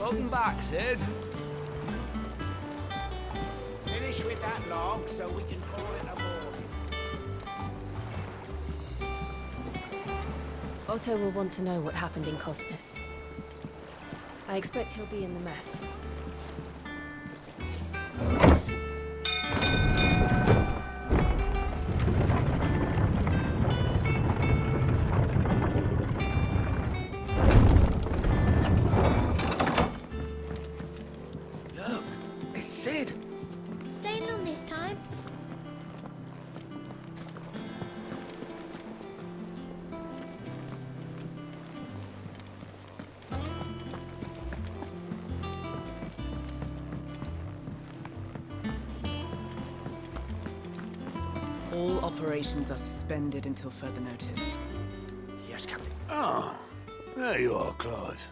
Welcome back, Sid. Finish with that log so we can call it a morning. Otto will want to know what happened in Cosnes. I expect he'll be in the mess. Look, it's Sid. Staying on this time? All operations are suspended until further notice. Yes, Captain. Ah, there you are, Clive.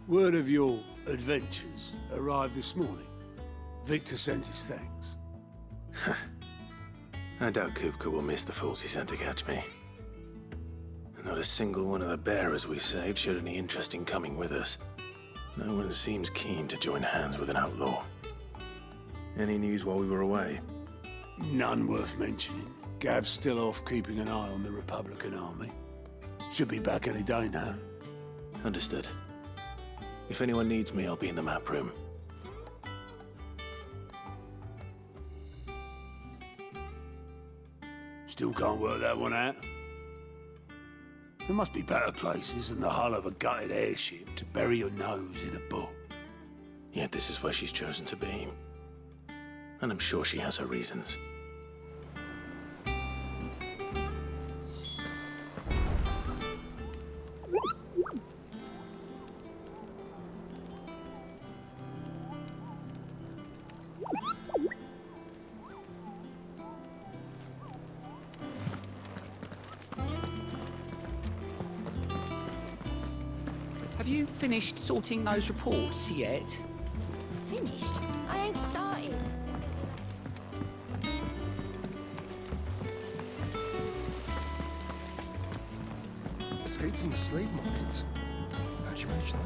Word of your adventures arrived this morning. Victor sent his thanks. I doubt Kupka will miss the fools he sent to catch me. Not a single one of the bearers we saved showed any interest in coming with us. No one seems keen to join hands with an outlaw. Any news while we were away? None worth mentioning. Gav's still off keeping an eye on the Republican army. Should be back any day now. Understood. If anyone needs me, I'll be in the map room. Still can't work that one out. There must be better places than the hull of a gutted airship to bury your nose in a book. Yet this is where she's chosen to be. And I'm sure she has her reasons. Have you finished sorting those reports yet? Finished? I ain't started. Escape from the slave markets. How'd you manage that?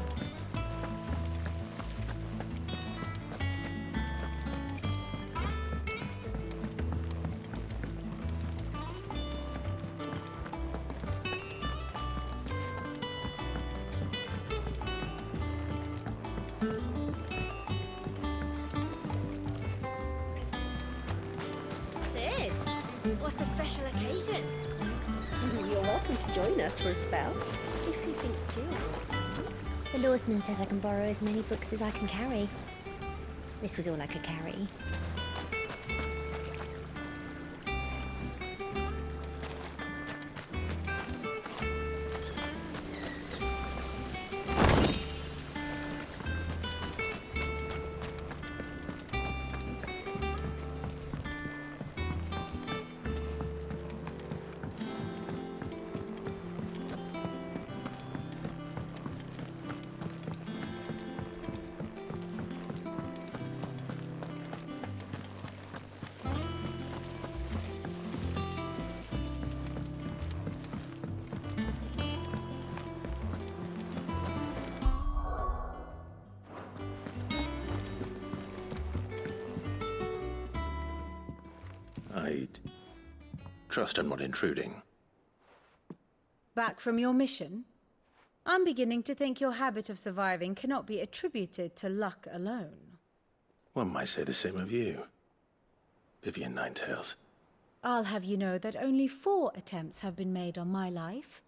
Sid, what's the special occasion? You're welcome to join us for a spell, if you think due. The lawsman says I can borrow as many books as I can carry. This was all I could carry. I'd trust I'm not intruding. Back from your mission? I'm beginning to think your habit of surviving cannot be attributed to luck alone. One might say the same of you, Vivian Ninetails. I'll have you know that only 4 attempts have been made on my life,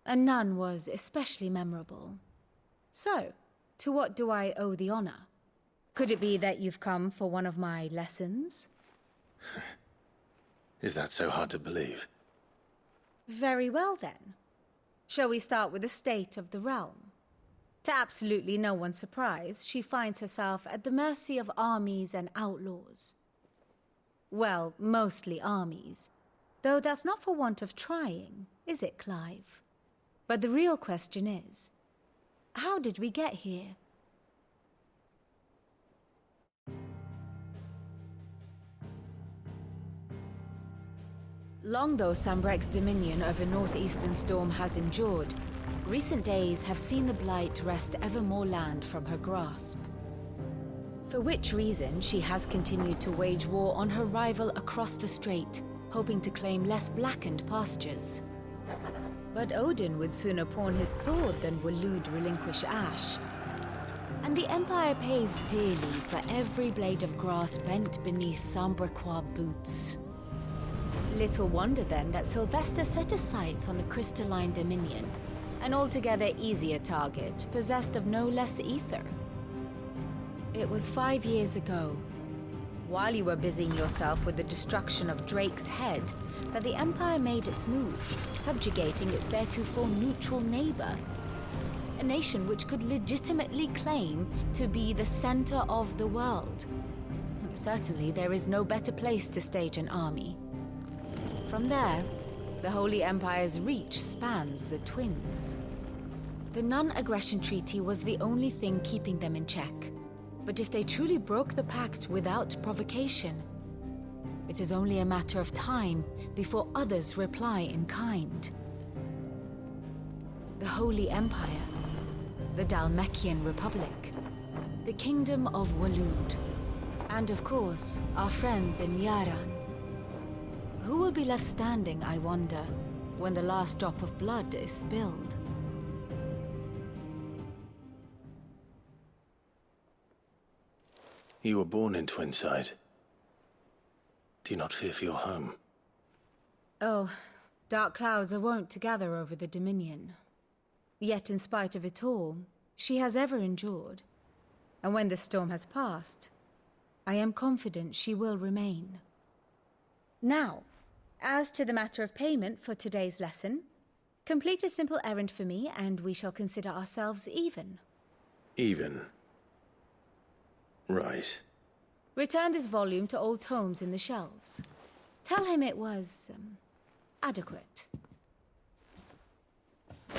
and none was especially memorable. So, to what do I owe the honor? Could it be that you've come for one of my lessons? Is that so hard to believe? Very well, then. Shall we start with the state of the realm? To absolutely no one's surprise, she finds herself at the mercy of armies and outlaws. Well, mostly armies. Though that's not for want of trying, is it, Clive? But the real question is, how did we get here? Long though Sambrek's dominion over northeastern Storm has endured, recent days have seen the Blight wrest ever more land from her grasp. For which reason she has continued to wage war on her rival across the strait, hoping to claim less blackened pastures. But Odin would sooner pawn his sword than Waloed relinquish Ash. And the Empire pays dearly for every blade of grass bent beneath Sambrequois boots. Little wonder then that Sylvester set his sights on the crystalline dominion, an altogether easier target, possessed of no less ether. It was 5 years ago, while you were busying yourself with the destruction of Drake's head, that the Empire made its move, subjugating its theretofore neutral neighbor. A nation which could legitimately claim to be the center of the world. Certainly, there is no better place to stage an army. From there, the Holy Empire's reach spans the Twins. The non-aggression treaty was the only thing keeping them in check. But if they truly broke the pact without provocation, it is only a matter of time before others reply in kind. The Holy Empire, the Dhalmekian Republic, the Kingdom of Waloed, and of course, our friends in Yaran. Who will be left standing, I wonder, when the last drop of blood is spilled? You were born in Twinside. Do you not fear for your home? Oh, dark clouds are wont to gather over the Dominion. Yet in spite of it all, she has ever endured. And when the storm has passed, I am confident she will remain. Now, as to the matter of payment for today's lesson, complete a simple errand for me and we shall consider ourselves even. Even? Right. Return this volume to old tomes in the shelves. Tell him it was, adequate.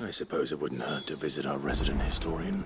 I suppose it wouldn't hurt to visit our resident historian.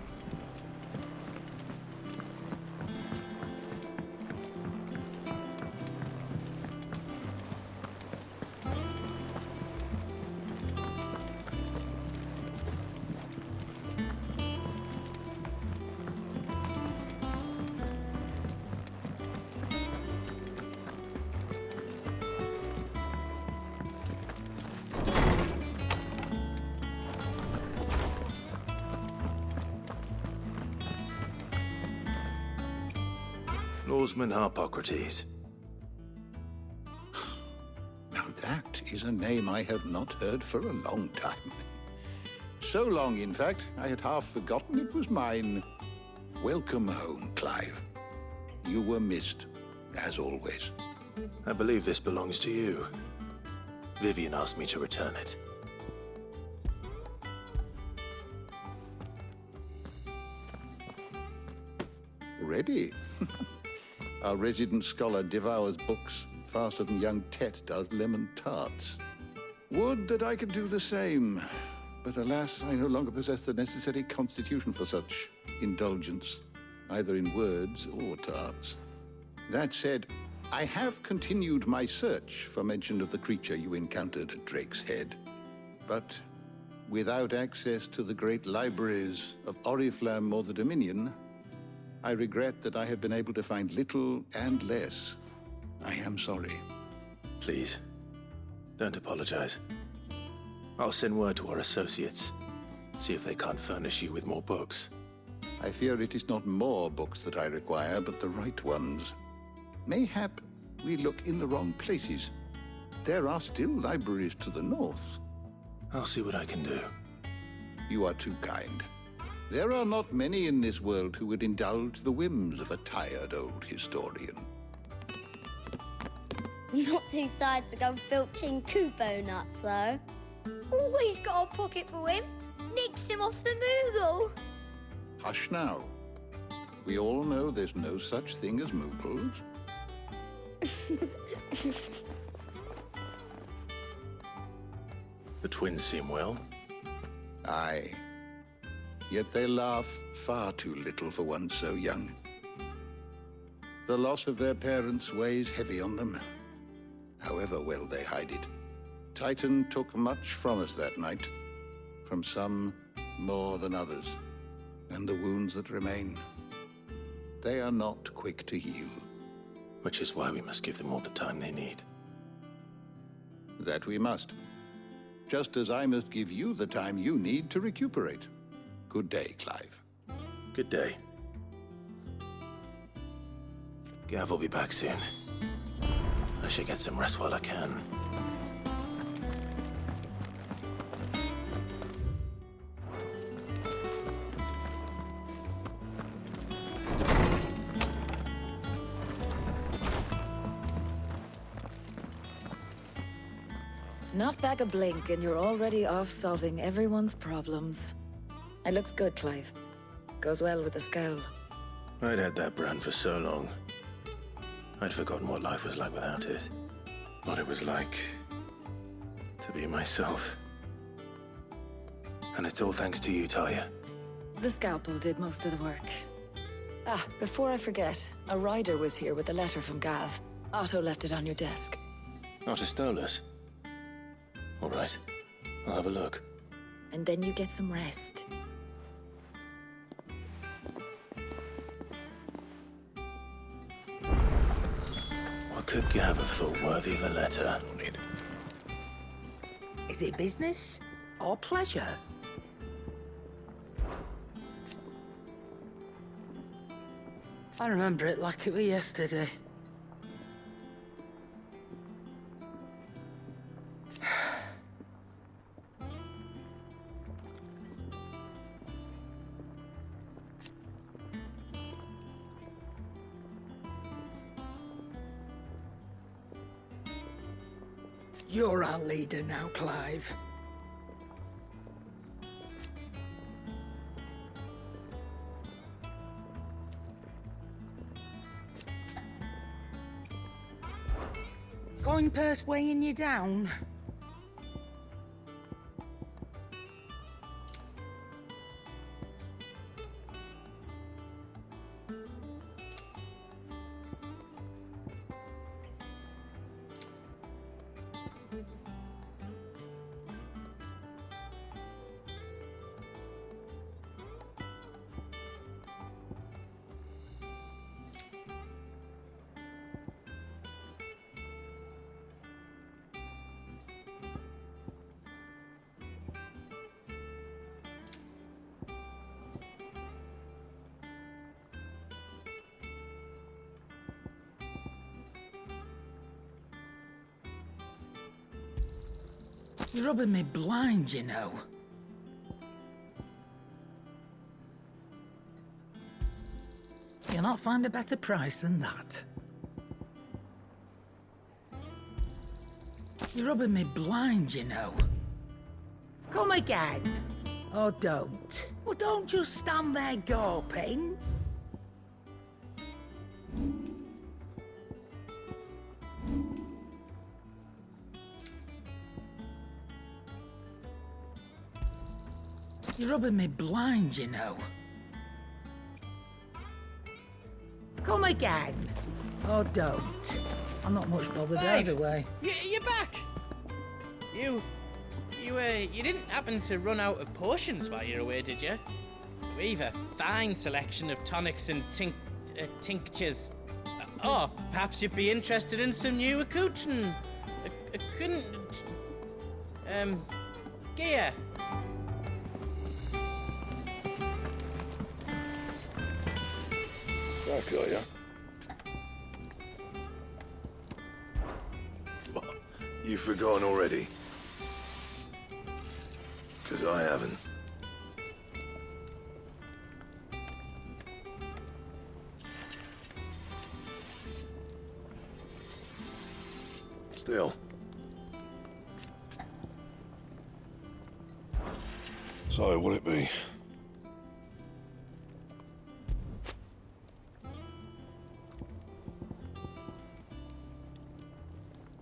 Lawsman Harpocrates. Now that is a name I have not heard for a long time. So long, in fact, I had half forgotten it was mine. Welcome home, Clive. You were missed, as always. I believe this belongs to you. Vivian asked me to return it. Ready? Our resident scholar devours books faster than young Tet does lemon tarts. Would that I could do the same. But alas, I no longer possess the necessary constitution for such indulgence, either in words or tarts. That said, I have continued my search for mention of the creature you encountered at Drake's Head. But without access to the great libraries of Oriflamme or the Dominion, I regret that I have been able to find little and less. I am sorry. Please, don't apologize. I'll send word to our associates. See if they can't furnish you with more books. I fear it is not more books that I require, but the right ones. Mayhap we look in the wrong places. There are still libraries to the north. I'll see what I can do. You are too kind. There are not many in this world who would indulge the whims of a tired old historian. Not too tired to go filching Kupo nuts, though. Always got a pocket for him. Nicks him off the Moogle. Hush now. We all know there's no such thing as Moogles. The twins seem well. Aye. Yet they laugh far too little for one so young. The loss of their parents weighs heavy on them, however well they hide it. Titan took much from us that night. From some more than others. And the wounds that remain, they are not quick to heal. Which is why we must give them all the time they need. That we must. Just as I must give you the time you need to recuperate. Good day, Clive. Good day. Gav will be back soon. I should get some rest while I can. Not back a blink and you're already off solving everyone's problems. It looks good, Clive. Goes well with the scowl. I'd had that brand for so long. I'd forgotten what life was like without it. What it was like to be myself. And it's all thanks to you, Talia. The scalpel did most of the work. Ah, before I forget, a rider was here with a letter from Gav. Otto left it on your desk. Otto stole us. All right, I'll have a look. And then you get some rest. What could Gav have thought worthy of a letter? Is it business or pleasure? I remember it like it was yesterday. You're our leader now, Clive. Coin purse weighing you down? You're rubbing me blind, you know. You'll not find a better price than that. You're rubbing me blind, you know. Come again. Or don't. Well, don't just stand there gawping. You're rubbing me blind, you know. Come again. Or don't. I'm not much bothered either way. You're back! You didn't happen to run out of potions while you're away, did you? We've a fine selection of tonics and tinctures. Or perhaps you'd be interested in some new accoutrement. Gear. I got ya. What? You've forgotten already? Because I haven't. Still. So, what'll it be?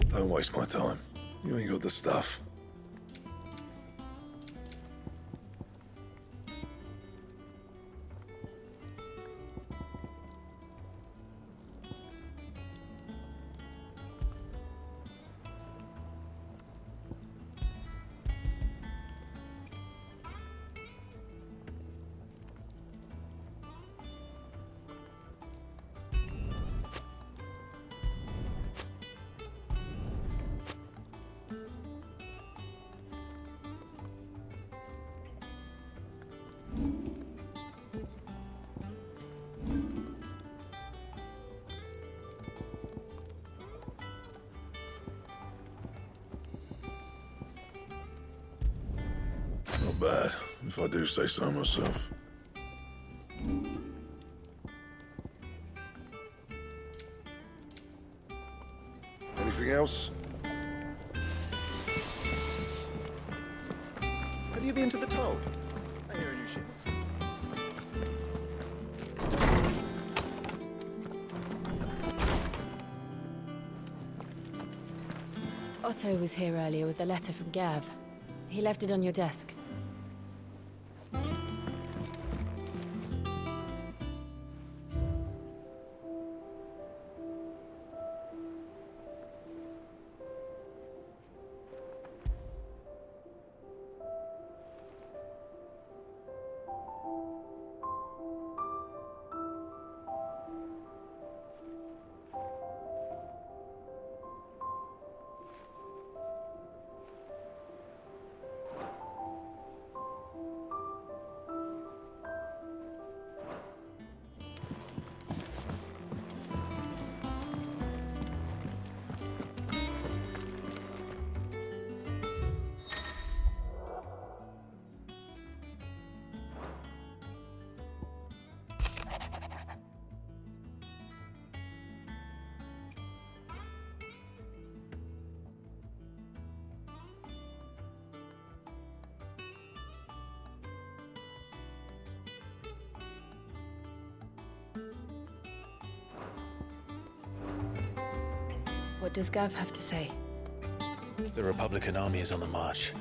Don't waste my time. You ain't got the stuff. Not bad, if I do say so myself. Anything else? Have you been to the toll? I hear a new shipment. Otto was here earlier with a letter from Gav. He left it on your desk. What does Gav have to say? The Republican army is on the march,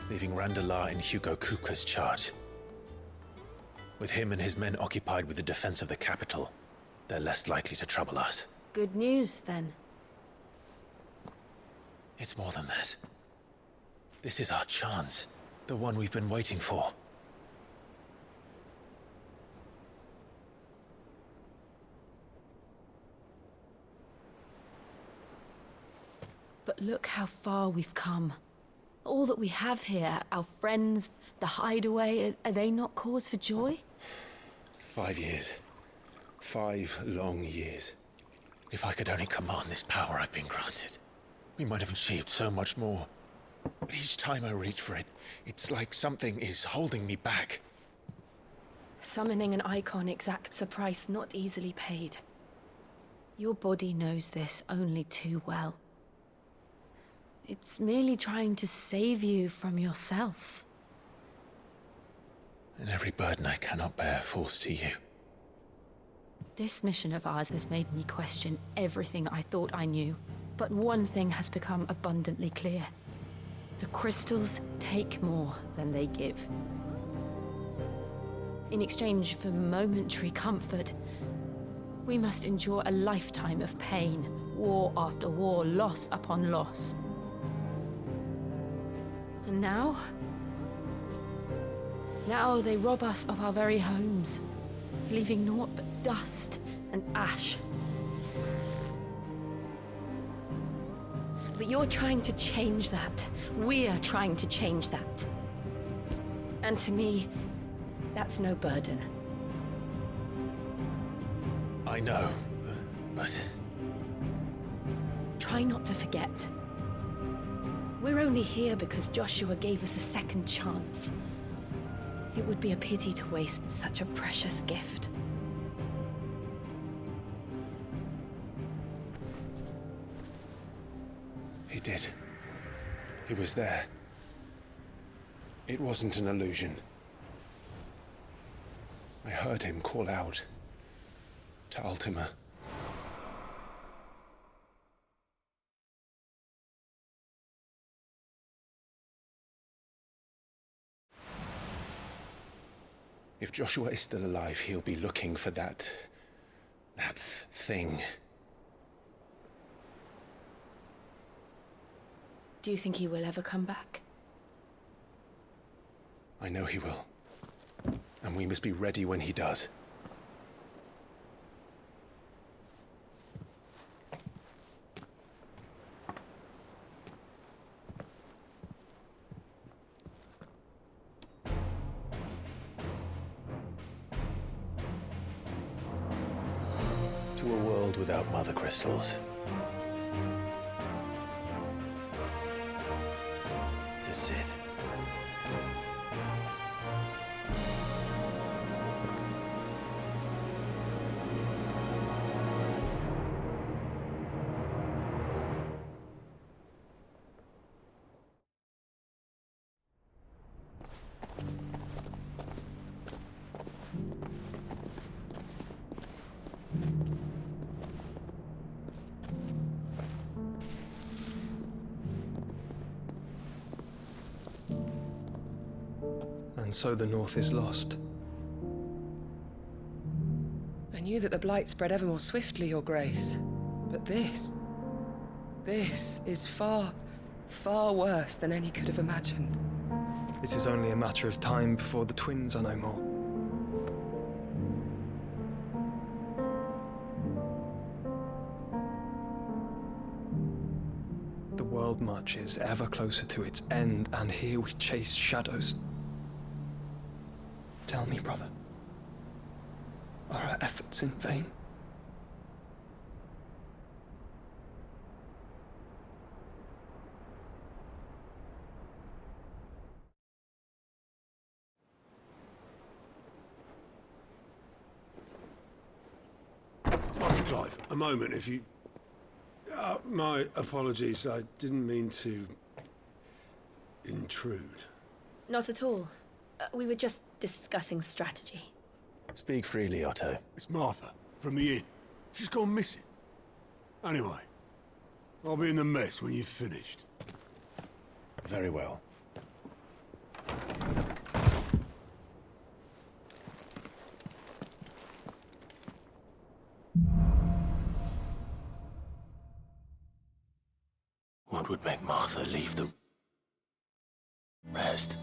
leaving Randalar in Hugo Kupka's charge. With him and his men occupied with the defense of the capital, they're less likely to trouble us. Good news, then. It's more than that. This is our chance, the one we've been waiting for. But look how far we've come. All that we have here, our friends, the Hideaway, are they not cause for joy? 5 years. 5 long years. If I could only command this power I've been granted, we might have achieved so much more. But each time I reach for it, it's like something is holding me back. Summoning an icon exacts a price not easily paid. Your body knows this only too well. It's merely trying to save you from yourself. And every burden I cannot bear falls to you. This mission of ours has made me question everything I thought I knew. But one thing has become abundantly clear. The crystals take more than they give. In exchange for momentary comfort, we must endure a lifetime of pain, war after war, loss upon loss. And now they rob us of our very homes, leaving naught but dust and ash. But you're trying to change that. We're trying to change that. And to me, that's no burden. I know, but... Try not to forget. We're only here because Joshua gave us a second chance. It would be a pity to waste such a precious gift. He did. He was there. It wasn't an illusion. I heard him call out to Ultima. If Joshua is still alive, he'll be looking for that thing. Do you think he will ever come back? I know he will. And we must be ready when he does. To a world without mother crystals. To Sid. And so the North is lost. I knew that the Blight spread ever more swiftly, Your Grace. But this is far, far worse than any could have imagined. It is only a matter of time before the twins are no more. The world marches ever closer to its end, and here we chase shadows. Tell me, brother, are our efforts in vain? Master Clive, a moment, if you... my apologies, I didn't mean to... intrude. Not at all. We were just discussing strategy. Speak freely, Otto. It's Martha, from the inn. She's gone missing. Anyway, I'll be in the mess when you've finished. Very well. What would make Martha leave the rest?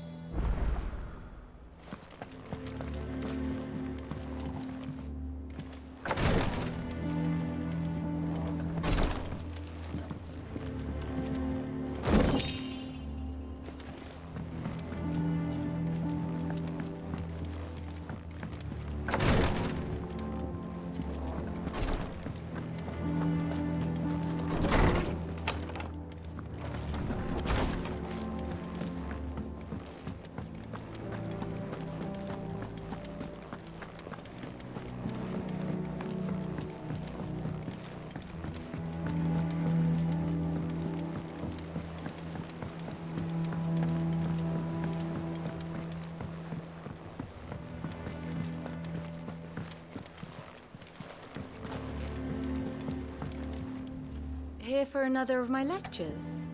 Here for another of my lectures?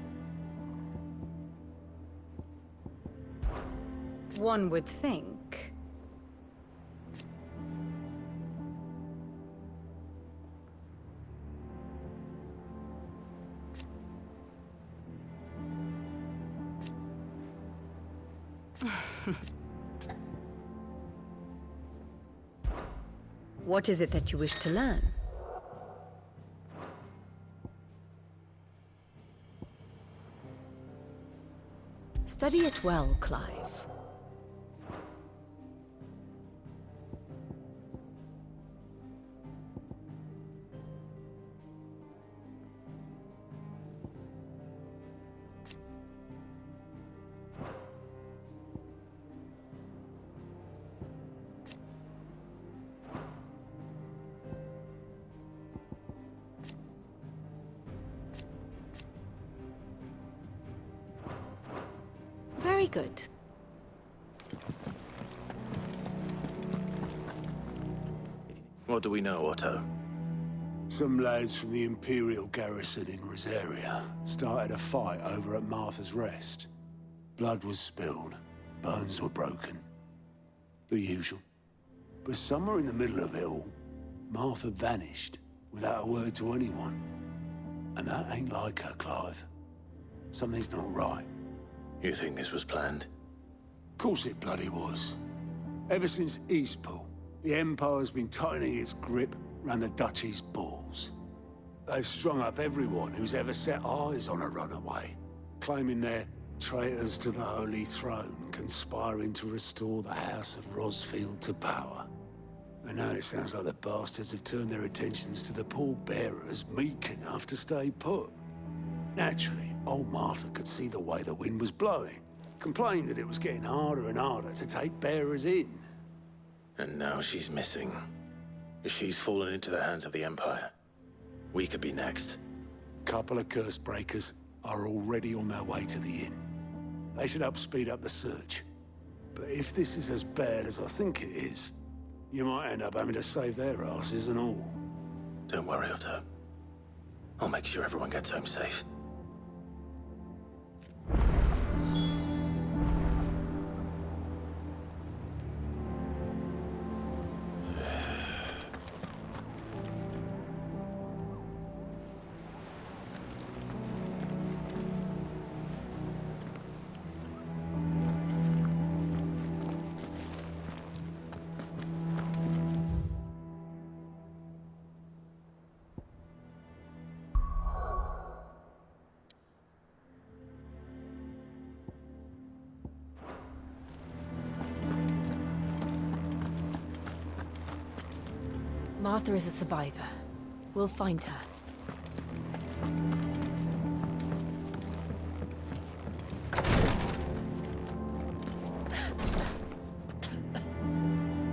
One would think. What is it that you wish to learn? Study it well, Clive. Very good. What do we know, Otto? Some lads from the Imperial garrison in Rosaria started a fight over at Martha's Rest. Blood was spilled, bones were broken. The usual. But somewhere in the middle of it all, Martha vanished without a word to anyone. And that ain't like her, Clive. Something's not right. You think this was planned? Of course it bloody was. Ever since Eastpool, the Empire's been tightening its grip round the Duchy's balls. They've strung up everyone who's ever set eyes on a runaway, claiming they're traitors to the Holy Throne, conspiring to restore the House of Rosfield to power. And now it sounds like the bastards have turned their attentions to the pallbearers meek enough to stay put. Naturally, old Martha could see the way the wind was blowing, complained that it was getting harder and harder to take bearers in. And now she's missing. If she's fallen into the hands of the Empire, we could be next. Couple of curse breakers are already on their way to the inn. They should help speed up the search. But if this is as bad as I think it is, you might end up having to save their asses and all. Don't worry, Otto. I'll make sure everyone gets home safe. Martha is a survivor. We'll find her.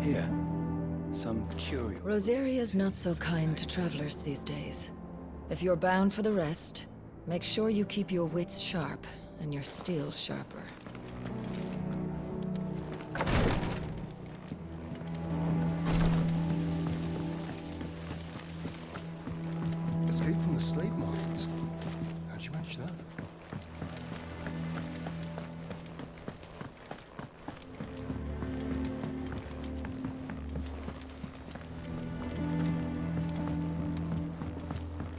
Here. Some curio. Rosaria's not so kind to travelers these days. If you're bound for the rest, make sure you keep your wits sharp and your steel sharper. Escape from the slave markets. How'd you manage that?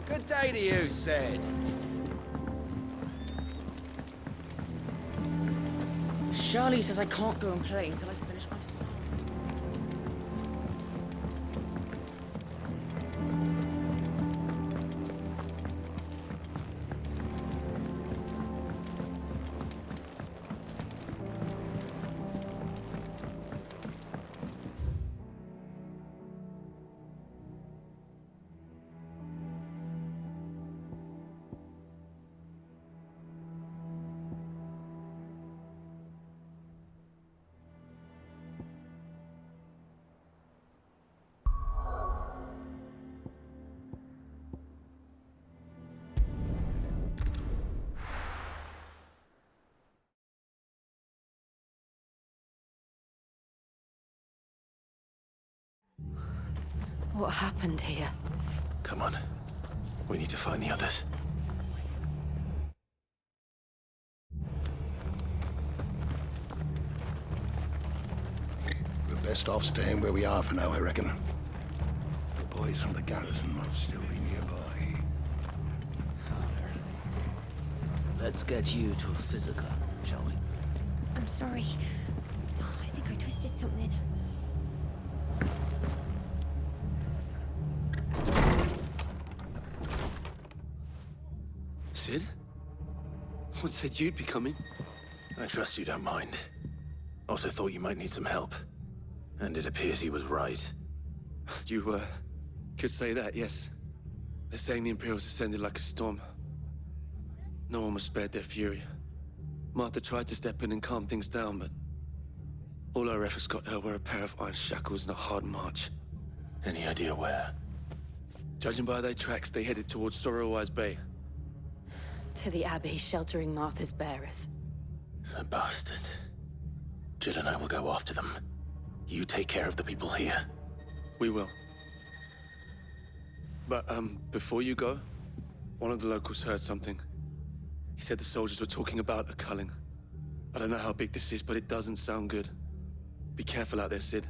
Good day to you, Sid. Charlie says I can't go and play until I finish my song. What happened here? Come on. We need to find the others. We're best off staying where we are for now, I reckon. The boys from the garrison might still be nearby. Let's get you to a physical, shall we? I'm sorry. I think I twisted something. Sid? What said you'd be coming? I trust you don't mind. Also thought you might need some help. And it appears he was right. You, could say that, yes. They're saying the Imperials ascended like a storm. No one was spared their fury. Martha tried to step in and calm things down, but all our efforts got her were a pair of iron shackles and a hard march. Any idea where? Judging by their tracks, they headed towards Sorrowwise Bay. To the Abbey, sheltering Martha's bearers. The bastards. Jill and I will go after them. You take care of the people here. We will. But, before you go, one of the locals heard something. He said the soldiers were talking about a culling. I don't know how big this is, but it doesn't sound good. Be careful out there, Sid.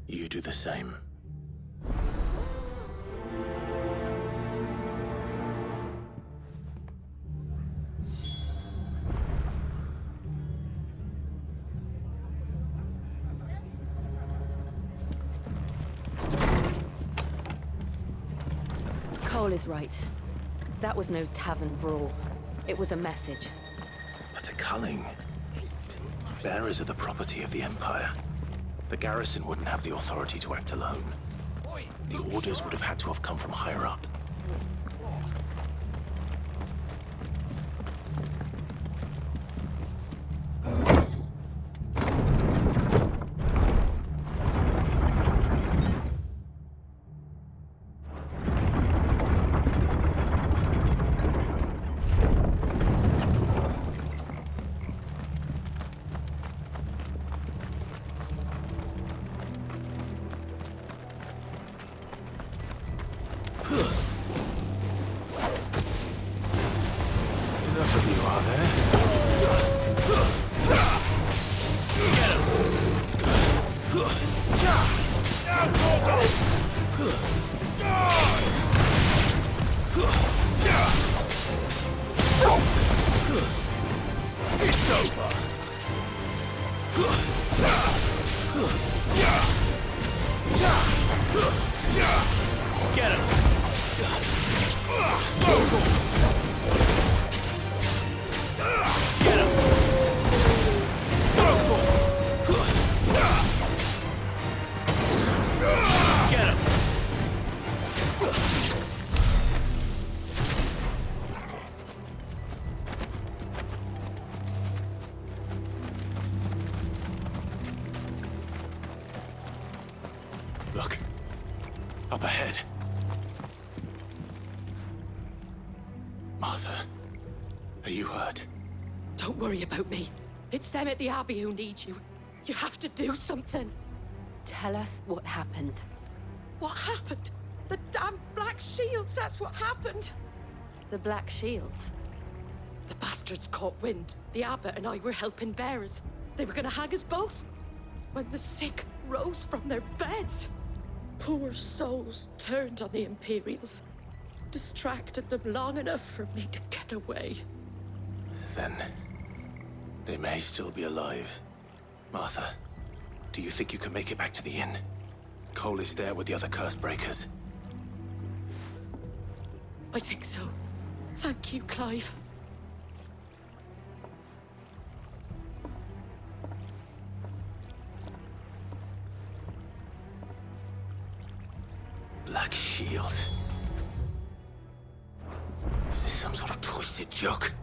You do the same. Cole is right. That was no tavern brawl. It was a message. But a culling. Bearers are the property of the Empire. The garrison wouldn't have the authority to act alone. The orders would have had to have come from higher up. Enough of you, are there? It's over. Get him. Get him! Get him! Look. Up ahead. Martha, are you hurt? Don't worry about me. It's them at the Abbey who need you. You have to do something. Tell us what happened. What happened? The damn Black Shields, that's what happened. The Black Shields? The bastards caught wind. The Abbot and I were helping bearers. They were gonna hang us both. When the sick rose from their beds, poor souls turned on the Imperials. Distracted them long enough for me to get away. Then, they may still be alive. Martha, do you think you can make it back to the inn? Cole is there with the other curse breakers. I think so. Thank you, Clive. Black Shields. Is this some sort of twisted joke?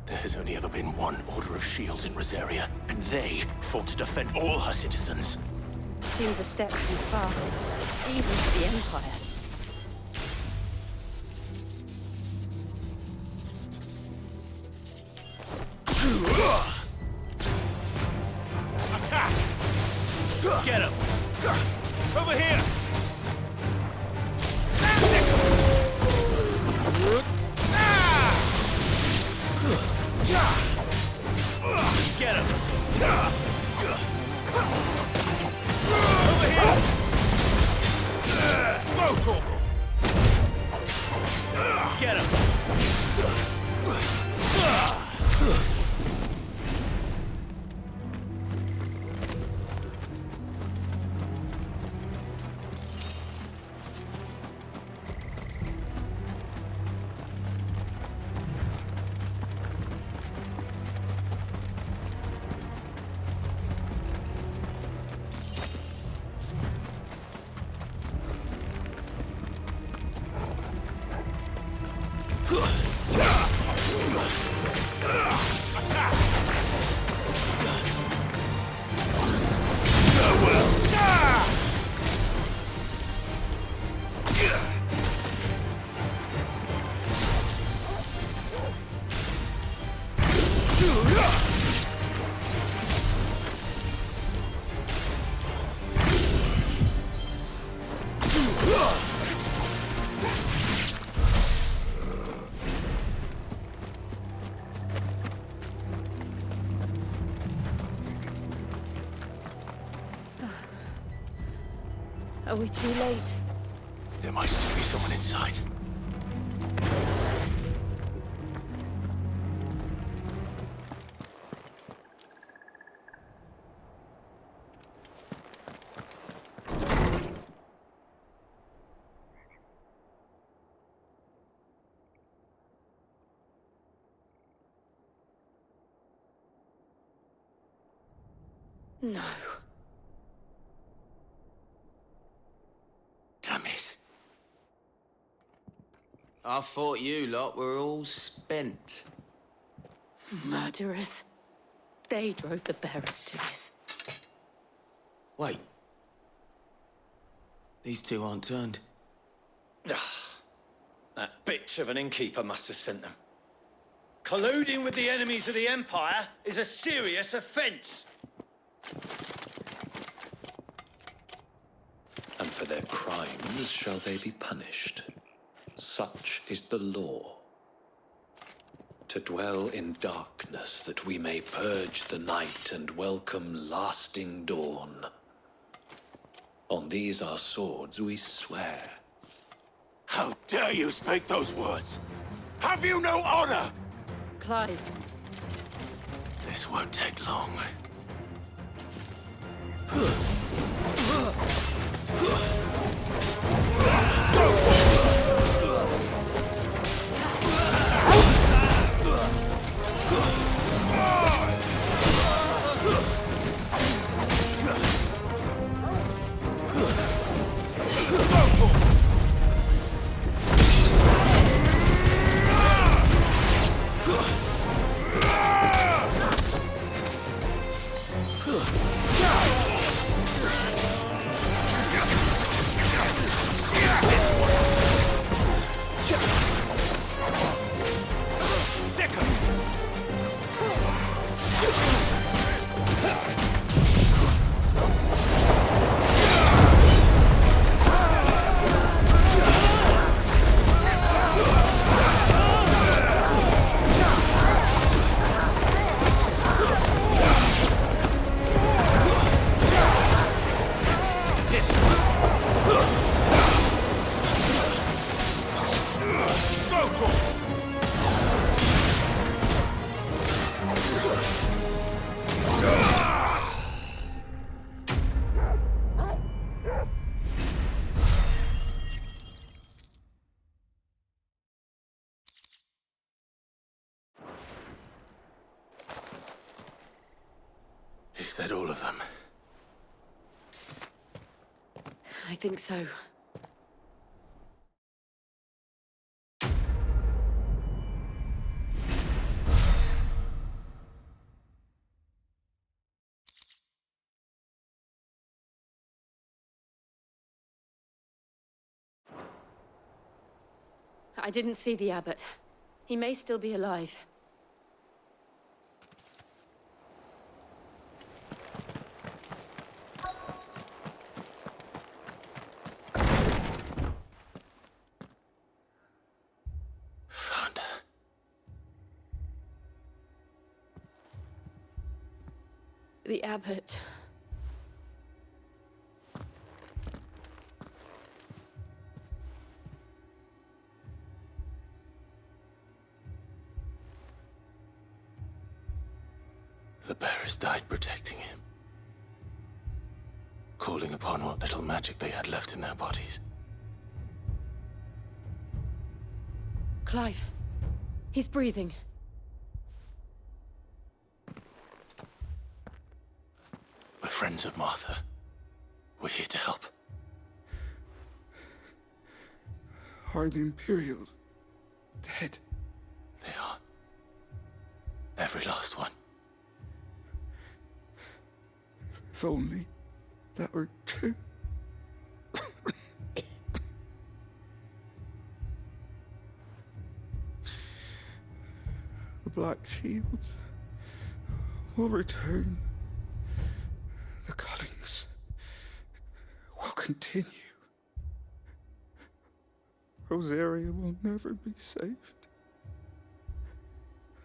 There has only ever been one Order of Shields in Rosaria, and they fought to defend all her citizens. Seems a step too far, even for the Empire. Attack! Get him! Over here! Get him! Over here! Throw Torgal! Get him! Are we too late? There might still be someone inside. No. Damn it. I thought you lot were all spent. Murderers. They drove the bearers to this. Wait. These two aren't turned. That bitch of an innkeeper must have sent them. Colluding with the enemies of the Empire is a serious offence. And for their crimes shall they be punished. Such is the law. To dwell in darkness that we may purge the night and welcome lasting dawn. On these our swords we swear. How dare you speak those words? Have you no honor? Clive. This won't take long. Is that all of them? I think so. I didn't see the abbot. He may still be alive. Found her. The abbot. The bearers died protecting him. Calling upon what little magic they had left in their bodies. Clive. He's breathing. We're friends of Martha. We're here to help. Are the Imperials dead? They are. Every last one. If only that were true. The Black Shields will return. The cullings will continue. Rosaria will never be saved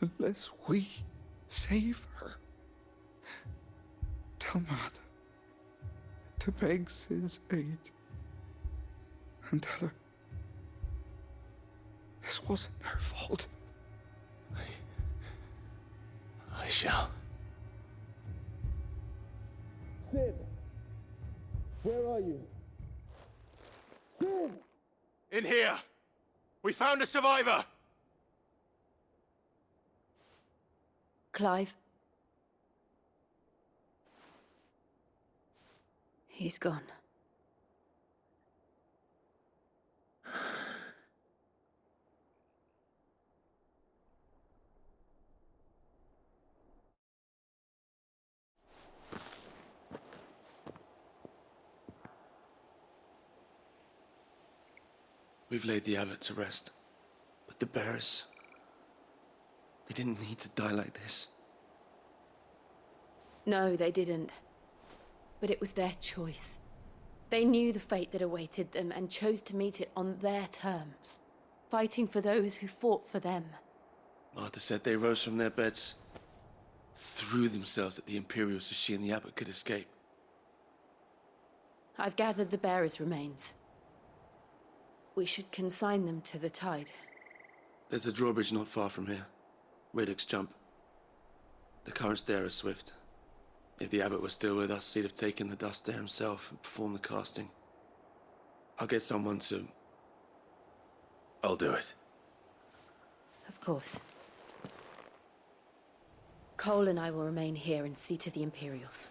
unless we save her. Tell Matt to beg his aid And tell her this wasn't her fault. I shall. Sid! Where are you? Sid! In here! We found a survivor! Clive. He's gone. We've laid the abbot to rest. But the bearers... they didn't need to die like this. No, they didn't. But it was their choice. They knew the fate that awaited them and chose to meet it on their terms, fighting for those who fought for them. Martha said they rose from their beds, threw themselves at the Imperials so she and the abbot could escape. I've gathered the bearers' remains. We should consign them to the tide. There's a drawbridge not far from here. Radix Jump. The currents there are swift. If the abbot was still with us, he'd have taken the dust there himself and performed the casting. I'll get someone to... I'll do it. Of course. Cole and I will remain here and see to the Imperials.